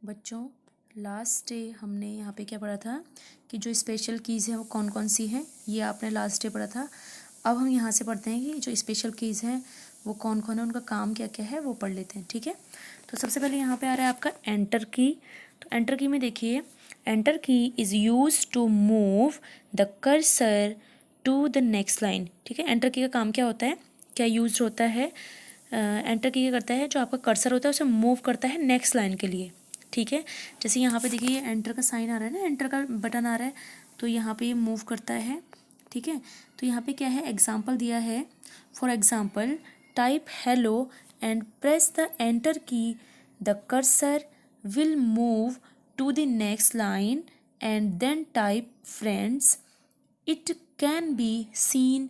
बच्चों last day हमने यहाँ पे क्या पढ़ा था कि जो स्पेशल कीज़ हैं वो कौन कौन सी हैं, ये आपने लास्ट डे पढ़ा था। अब हम यहाँ से पढ़ते हैं कि जो स्पेशल कीज़ हैं वो कौन कौन है, उनका काम क्या क्या है वो पढ़ लेते हैं। ठीक है, तो सबसे पहले यहाँ पे आ रहा है आपका एंटर की। तो एंटर की में देखिए, enter key is use to move the cursor to the next line. ठीक है, एंटर की का काम क्या होता है, क्या यूज होता है। एंटर की क्या करता है, जो आपका कर्सर होता है उसे मूव करता है नेक्स्ट लाइन के लिए। ठीक है, जैसे यहाँ पे देखिए ये एंटर का साइन आ रहा है ना, एंटर का बटन आ रहा है, तो यहाँ पे ये मूव करता है। ठीक है, तो यहाँ पे क्या है, एग्जाम्पल दिया है। For example, type hello and press the enter key, the cursor will move to the next line and then type friends, it can be seen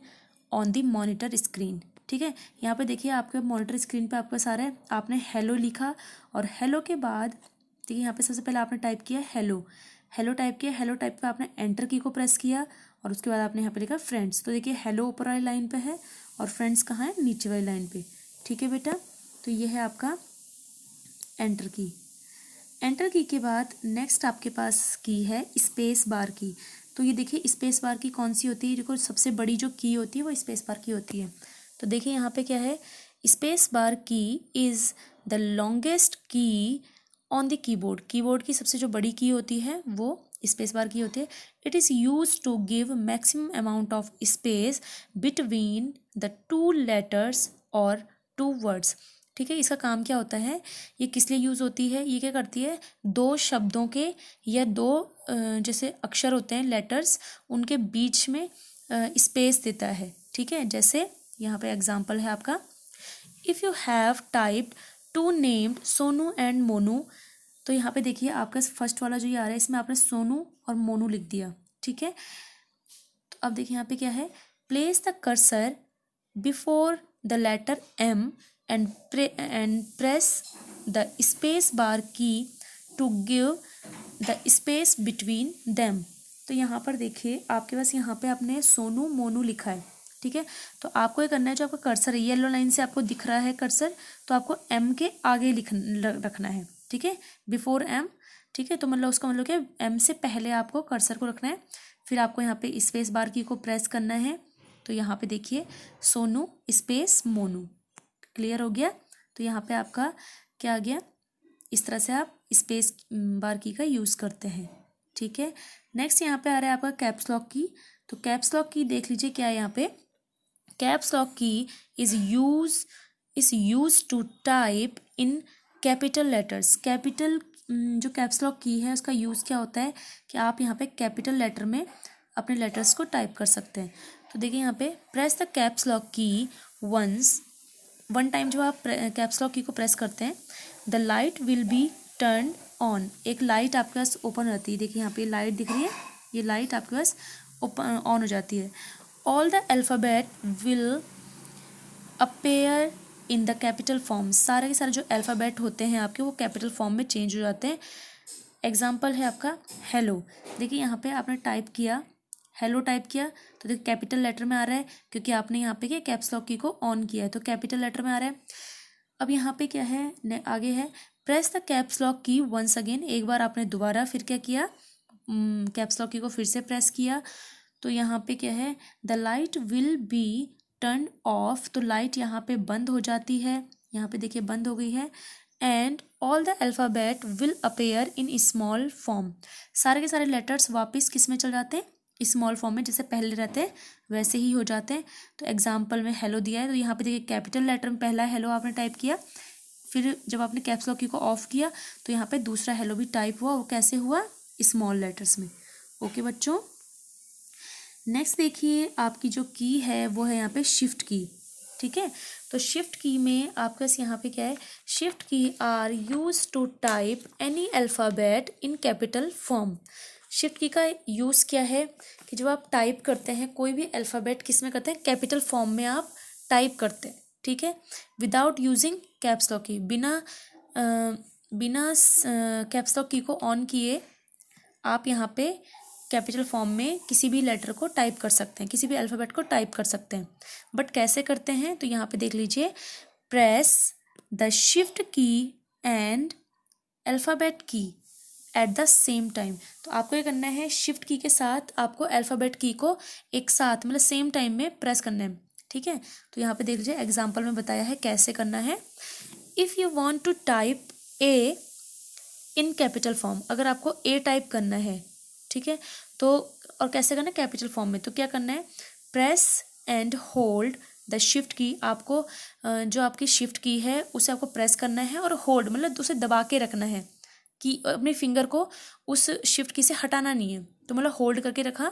on the monitor screen. ठीक है, यहाँ पे देखिए आपके मॉनिटर स्क्रीन पे आपका सारा है, आपने हेलो लिखा और हेलो के बाद देखिए यहाँ पे सबसे पहले आपने टाइप किया हेलो, हेलो टाइप किया, हेलो टाइप पे आपने एंटर की को प्रेस किया और उसके बाद आपने यहाँ पे लिखा फ्रेंड्स। तो देखिए हेलो ऊपर वाली लाइन पे है और फ्रेंड्स कहाँ है, नीचे वाली लाइन पे। ठीक है बेटा, तो ये है आपका एंटर की। एंटर की के बाद नेक्स्ट आपके पास की है स्पेस बार की। तो ये देखिए स्पेस बार की कौन सी होती है, देखो सबसे बड़ी जो की होती है वो स्पेस बार की होती है। तो देखिए यहाँ पे क्या है, स्पेस बार की is the longest key on the keyboard. Keyboard की सबसे जो बड़ी की होती है वो स्पेस बार की होती है। It is use to give maximum amount of space between the two letters और टू वर्ड्स। ठीक है, इसका काम क्या होता है, ये किस लिए यूज़ होती है, ये क्या करती है, दो शब्दों के या दो जैसे अक्षर होते हैं लेटर्स, उनके बीच में स्पेस देता है। ठीक है, जैसे यहाँ पे एग्जांपल है आपका, if you have typed two named Sonu and Monu. तो यहाँ पे देखिए आपका फर्स्ट वाला जो ये आ रहा है इसमें आपने सोनू और मोनू लिख दिया। ठीक है, तो अब देखिए यहाँ पे क्या है, place the cursor before the letter M and press the space bar key to give the space between them. तो यहाँ पर देखिए आपके पास यहाँ पे आपने सोनू मोनू लिखा है। ठीक है, तो आपको ये करना है, जो आपका कर्सर है येलो लाइन से आपको दिख रहा है कर्सर, तो आपको एम के आगे रखना है। ठीक है, बिफोर एम। ठीक है, तो मतलब उसका मतलब क्या, एम से पहले आपको कर्सर को रखना है, फिर आपको यहाँ पे स्पेस बार की को प्रेस करना है। तो यहाँ पे देखिए सोनू स्पेस मोनू, क्लियर हो गया। तो यहाँ पे आपका क्या आ गया, इस तरह से आप स्पेस बार की का यूज़ करते हैं। ठीक है, नेक्स्ट यहाँ पे आ रहा है आपका कैप्स लॉक की। तो कैप्स लॉक की देख लीजिए क्या है यहाँ पे, caps lock key is use to type in capital letters. Capital जो कैप्स लॉक की है उसका यूज़ क्या होता है कि आप यहाँ पे कैपिटल लेटर में अपने लेटर्स को टाइप कर सकते हैं। तो देखिए यहाँ पे प्रेस द कैप्स लॉक की वन टाइम, जब आप कैप्स लॉक की को प्रेस करते हैं, the light will be turn on. एक लाइट आपके पास ओपन रहती है, देखिए यहाँ पे लाइट दिख रही है, ये लाइट आपके पास ओपन ऑन हो जाती है। All the alphabet will appear in the capital form. सारे के सारे जो अल्फ़ाबेट होते हैं आपके वो कैपिटल फॉर्म में चेंज हो जाते हैं। एग्जाम्पल है आपका हेलो, देखिए यहाँ पे आपने टाइप किया हेलो, टाइप किया तो देखिए कैपिटल लेटर में आ रहा है, क्योंकि आपने यहाँ पे क्या कैप्स लॉक की को ऑन किया है, तो कैपिटल लेटर में आ रहा है। अब यहाँ पे क्या है, आगे है प्रेस द कैप्स लॉक की वंस अगेन। एक बार आपने दोबारा फिर क्या किया, कैप्स लॉक की को फिर से प्रेस किया। तो यहाँ पे क्या है, the light will be turn off. तो लाइट यहाँ पे बंद हो जाती है, यहाँ पे देखिए बंद हो गई है। And all the alphabet will appear in small form. सारे के सारे लेटर्स वापस किस में चल जाते हैं, स्मॉल फॉर्म में, जैसे पहले रहते हैं वैसे ही हो जाते हैं। तो एग्जाम्पल में हेलो दिया है, तो यहाँ पे देखिए कैपिटल लेटर में पहला हेलो आपने टाइप किया, फिर जब आपने कैप्स लॉक की को ऑफ किया तो यहाँ पे दूसरा हेलो भी टाइप हुआ, वो कैसे हुआ, स्मॉल लेटर्स में। ओके बच्चों, नेक्स्ट देखिए आपकी जो की है वो है यहाँ पे शिफ्ट की। ठीक है, तो शिफ्ट की में आपके पास यहाँ पे क्या है, shift key are use to type any alphabet in capital form. Shift key का यूज़ क्या है कि जब आप टाइप करते हैं कोई भी अल्फ़ाबेट, किस में करते हैं, कैपिटल फॉर्म में आप टाइप करते हैं। ठीक है, विदाउट यूजिंग कैप्स लॉक की, बिना कैप्स लॉक की को ऑन किए आप यहाँ पे कैपिटल फॉर्म में किसी भी लेटर को टाइप कर सकते हैं, किसी भी अल्फ़ाबेट को टाइप कर सकते हैं। बट कैसे करते हैं, तो यहाँ पे देख लीजिए, प्रेस द शिफ्ट की एंड अल्फ़ाबेट की एट द सेम टाइम। तो आपको ये करना है, शिफ्ट की के साथ आपको अल्फ़ाबेट की को एक साथ मतलब सेम टाइम में प्रेस करना है, ठीक है। तो यहाँ पे देख लीजिए एग्जाम्पल में बताया है कैसे करना है। If you want to type A in capital form, अगर आपको ए टाइप करना है, ठीक है, तो और कैसे करना है कैपिटल फॉर्म में, तो क्या करना है, press and hold the shift की। आपको जो आपकी शिफ्ट की है उसे आपको प्रेस करना है और होल्ड मतलब उसे दबा के रखना है कि अपने फिंगर को उस शिफ्ट की से हटाना नहीं है। तो मतलब होल्ड करके रखा,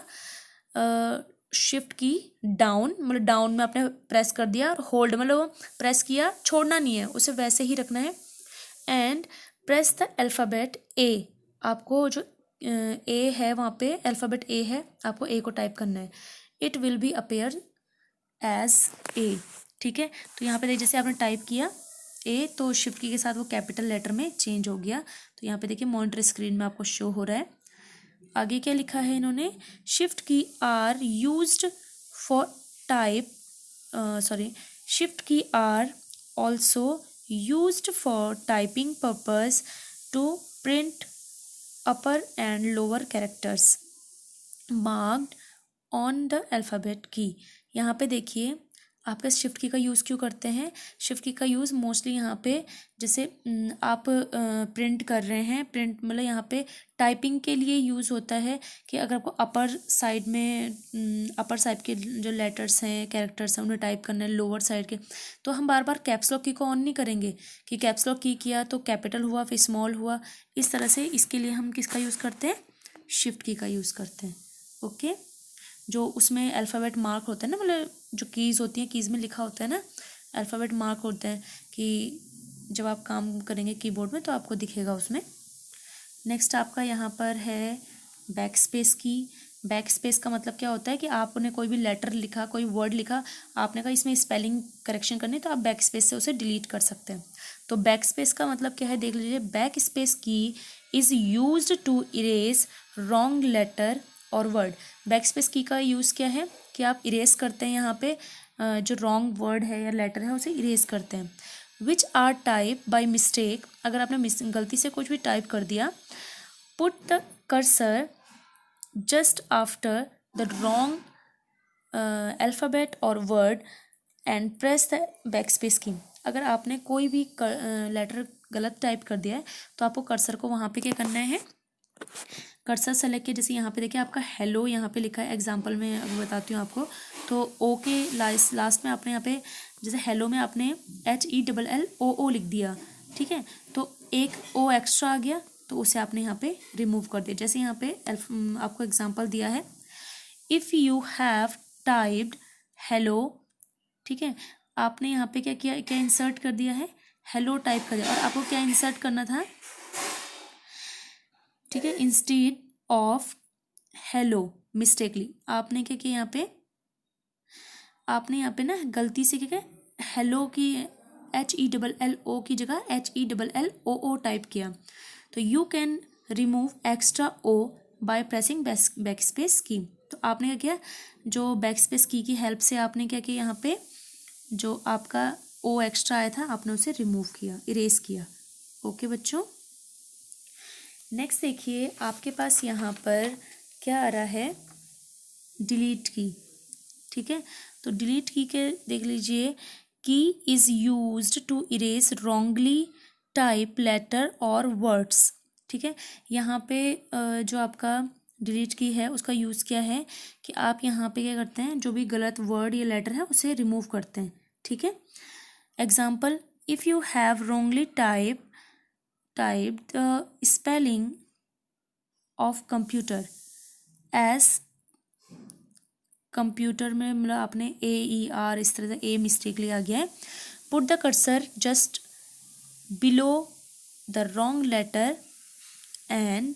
शिफ्ट की डाउन मतलब डाउन में आपने प्रेस कर दिया, और होल्ड मतलब प्रेस किया, छोड़ना नहीं है, उसे वैसे ही रखना है। एंड प्रेस द अल्फ़ाबेट ए, आपको जो ए है वहाँ पे अल्फ़ाबेट ए है, आपको ए को टाइप करना है। It will be appear as A, ठीक है। तो यहाँ पे देखिए जैसे आपने टाइप किया ए, तो शिफ्ट की के साथ वो कैपिटल लेटर में चेंज हो गया। तो यहाँ पे देखिए मॉनिटर स्क्रीन में आपको शो हो रहा है। आगे क्या लिखा है इन्होंने, shift key are used for type shift key are also used for typing purpose to print upper and lower characters marked on the alphabet key. यहाँ पे देखिए आपका शिफ्ट की का यूज़ क्यों करते हैं, शिफ्ट की का यूज़ मोस्टली यहाँ पे जैसे आप प्रिंट कर रहे हैं, प्रिंट मतलब यहाँ पे टाइपिंग के लिए यूज़ होता है कि अगर आपको अपर साइड में अपर साइड के जो लेटर्स हैं कैरेक्टर्स हैं उन्हें टाइप करना है, लोअर साइड के, तो हम बार बार कैप्स लॉक की को ऑन नहीं करेंगे कि कैप्स लॉक की किया तो कैपिटल हुआ फिर स्मॉल हुआ, इस तरह से इसके लिए हम किसका यूज़ करते हैं, शिफ्ट की का यूज़ करते हैं। ओके, जो उसमें अल्फ़ाबेट मार्क होता है ना, मतलब जो कीज़ होती हैं, कीज़ में लिखा होता है ना, अल्फ़ाबेट मार्क होते हैं कि जब आप काम करेंगे कीबोर्ड में तो आपको दिखेगा उसमें। नेक्स्ट आपका यहाँ पर है बैक स्पेस की। बैक स्पेस का मतलब क्या होता है कि आपने कोई भी लेटर लिखा, कोई वर्ड लिखा, आपने कहा इसमें स्पेलिंग करेक्शन करनी है, तो आप बैक स्पेस से उसे डिलीट कर सकते हैं। तो बैक स्पेस का मतलब क्या है देख लीजिए, back space key is used to erase wrong letter और वर्ड। बैक स्पेस की का यूज़ क्या है कि आप इरेज करते हैं, यहाँ पे जो रॉन्ग वर्ड है या लेटर है उसे इरेज करते हैं। Which are type by mistake, अगर आपने गलती से कुछ भी टाइप कर दिया, put the cursor just after the wrong alphabet और word and press the back space key. अगर आपने कोई भी लेटर गलत टाइप कर दिया है तो आपको कर्सर को वहाँ पे क्या करना है, कर्सर सेलेक्ट किया, जैसे यहाँ पे देखिए आपका हेलो यहाँ पे लिखा है, एग्जांपल में अभी बताती हूँ आपको। तो ओ के लास्ट में आपने यहाँ पे जैसे हेलो में आपने HELLOO लिख दिया, ठीक है, तो एक ओ एक्स्ट्रा आ गया तो उसे आपने यहाँ पे रिमूव कर दिया। जैसे यहाँ पे आपको एग्जांपल दिया है, if you have typed hello, ठीक है, आपने यहाँ पे क्या किया, क्या इंसर्ट कर दिया है, हेलो टाइप कर दिया, और आपको क्या इंसर्ट करना था, ठीक है, इंस्टेड ऑफ हेलो मिस्टेकली आपने क्या किया, यहाँ पे आपने यहाँ पे ना गलती से क्या किया, हेलो की HELLO की जगह HELLOO टाइप किया। तो you can remove extra O by pressing back space key. तो आपने क्या किया, जो बैक स्पेस की हेल्प से आपने क्या किया, यहाँ पे जो आपका ओ एक्स्ट्रा आया था आपने उसे रिमूव किया, इरेज किया। ओके बच्चों, नेक्स्ट देखिए आपके पास यहाँ पर क्या आ रहा है, डिलीट की, ठीक है। तो डिलीट की के देख लीजिए, key is used to erase wrongly type letter और वर्ड्स, ठीक है। यहाँ पे जो आपका डिलीट की है उसका यूज़ क्या है कि आप यहाँ पे क्या करते हैं, जो भी गलत वर्ड या लेटर है उसे रिमूव करते हैं, ठीक है। Example, if you have wrongly typed the spelling of computer as, computer में मतलब आपने AER इस तरह से ए मिस्टेकली आ गया है, put the cursor just below the wrong letter and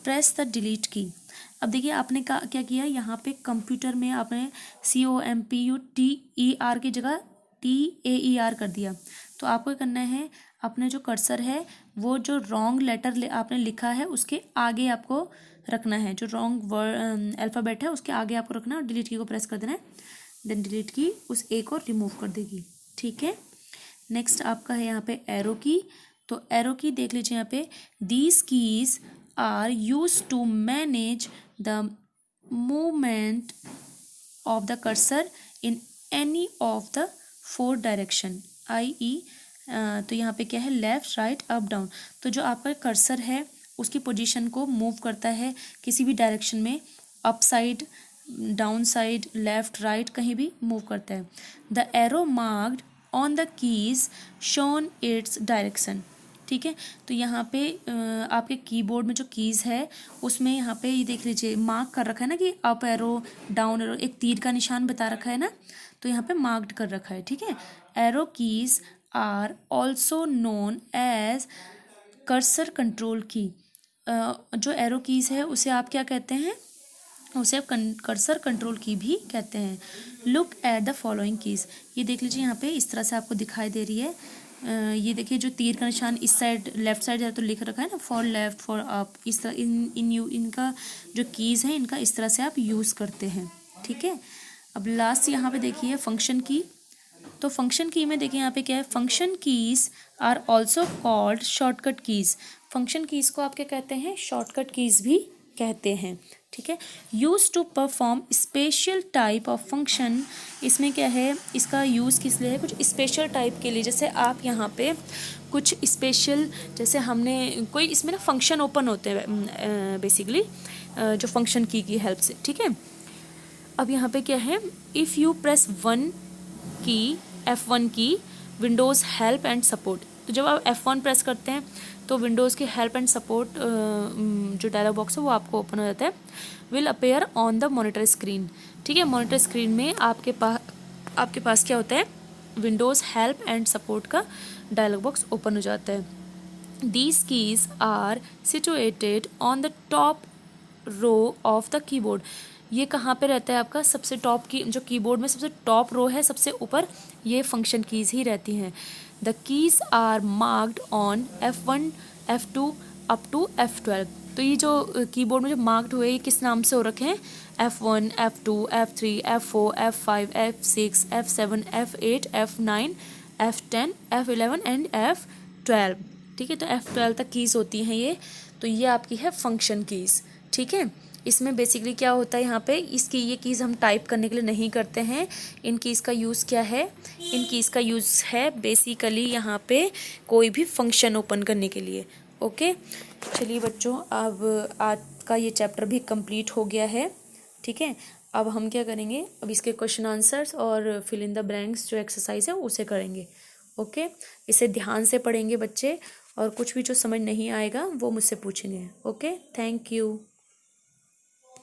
press the delete key. अब देखिए आपने क्या किया, यहाँ पे कंप्यूटर में आपने COMPUTER की जगह TAER कर दिया। तो आपको करना है, अपने जो कर्सर है वो जो रॉन्ग लेटर आपने लिखा है उसके आगे आपको रखना है, जो रॉन्ग वर्ड अल्फ़ाबेट है उसके आगे आपको रखना है, और डिलीट की को प्रेस कर देना है, देन डिलीट की उस ए को रिमूव कर देगी, ठीक है। नेक्स्ट आपका है यहाँ पे एरो की। तो एरो की देख लीजिए यहाँ पे, these keys are use to manage the movement of the cursor in any of the 4 direction, i.e. तो यहाँ पे क्या है, लेफ्ट राइट अप डाउन। तो जो आपका कर्सर है उसकी पोजीशन को मूव करता है किसी भी डायरेक्शन में, up side, down side, left right, कहीं भी मूव करता है। The arrow marked on the keys shown its direction. ठीक है, तो यहाँ पे आपके कीबोर्ड में जो कीज़ है उसमें यहाँ पे ये देख लीजिए मार्क कर रखा है ना कि अप एरो, डाउन एरो, एक तीर का निशान बता रखा है ना, तो यहाँ पे मार्क्ड कर रखा है। ठीक है, arrow keys are also known as cursor control key. जो एरो कीज़ है उसे आप क्या कहते हैं, उसे आप कर्सर कंट्रोल की भी कहते हैं। Look at the following keys, ये देख लीजिए यहाँ पे इस तरह से आपको दिखाई दे रही है। ये देखिए जो तीर का निशान इस साइड लेफ्ट साइड है तो लिख रखा है ना, फॉर लेफ्ट, फॉर अप, इस तरह इनका जो कीज़ है इनका इस तरह से आप यूज़ करते हैं। ठीक है, अब लास्ट यहाँ पे देखिए फंक्शन की। तो फंक्शन की में देखिए यहाँ पे क्या है, function keys are also called shortcut keys. Function keys को आप क्या कहते हैं, शॉर्टकट कीज़ भी कहते हैं। ठीक है, use to perform special type of function. इसमें क्या है, इसका यूज़ किस लिए है, कुछ स्पेशल टाइप के लिए। जैसे आप यहाँ पे कुछ स्पेशल, जैसे हमने कोई इसमें ना फंक्शन ओपन होते हैं बेसिकली जो फंक्शन की हेल्प से। ठीक है, अब यहाँ पे क्या है, इफ़ यू प्रेस F1 की विंडोज़ हेल्प एंड सपोर्ट। तो जब आप F1 प्रेस करते हैं तो विंडोज़ की हेल्प एंड सपोर्ट जो डायलॉग बॉक्स है वो आपको ओपन हो जाता है। Will appear on the monitor screen. ठीक है, मॉनिटर स्क्रीन में आपके पास क्या होता है, विंडोज़ हेल्प एंड सपोर्ट का डायलॉग बॉक्स ओपन हो जाता है। These keys are situated on the top row of the keyboard. ये कहाँ पे रहता है आपका, सबसे टॉप की, जो कीबोर्ड में सबसे टॉप रो है सबसे ऊपर, ये फंक्शन कीज़ ही रहती हैं। The keys are marked on F1, F2 up to F12। तो ये जो कीबोर्ड में जो मार्क्ड हुए ये किस नाम से हो रखे हैं, F1, F2, F3, F4, F5, F6, F7, F8, F9, F10, F11 and F12। ठीक है, तो F12 तक कीज़ होती हैं ये। तो ये आपकी है फंक्शन कीज़। ठीक है, इसमें बेसिकली क्या होता है, यहाँ पे इसकी ये कीज़ हम टाइप करने के लिए नहीं करते हैं। इन कीज़ का यूज़ क्या है, इन कीज़ का यूज़ है बेसिकली यहाँ पे कोई भी फंक्शन ओपन करने के लिए। ओके, चलिए बच्चों, अब आज का ये चैप्टर भी कंप्लीट हो गया है। ठीक है, अब हम क्या करेंगे, अब इसके क्वेश्चन आंसर्स और फिल इन द ब्लैंक्स जो एक्सरसाइज है उसे करेंगे। ओके, इसे ध्यान से पढ़ेंगे बच्चे, और कुछ भी जो समझ नहीं आएगा वो मुझसे पूछेंगे। Okay, thank you.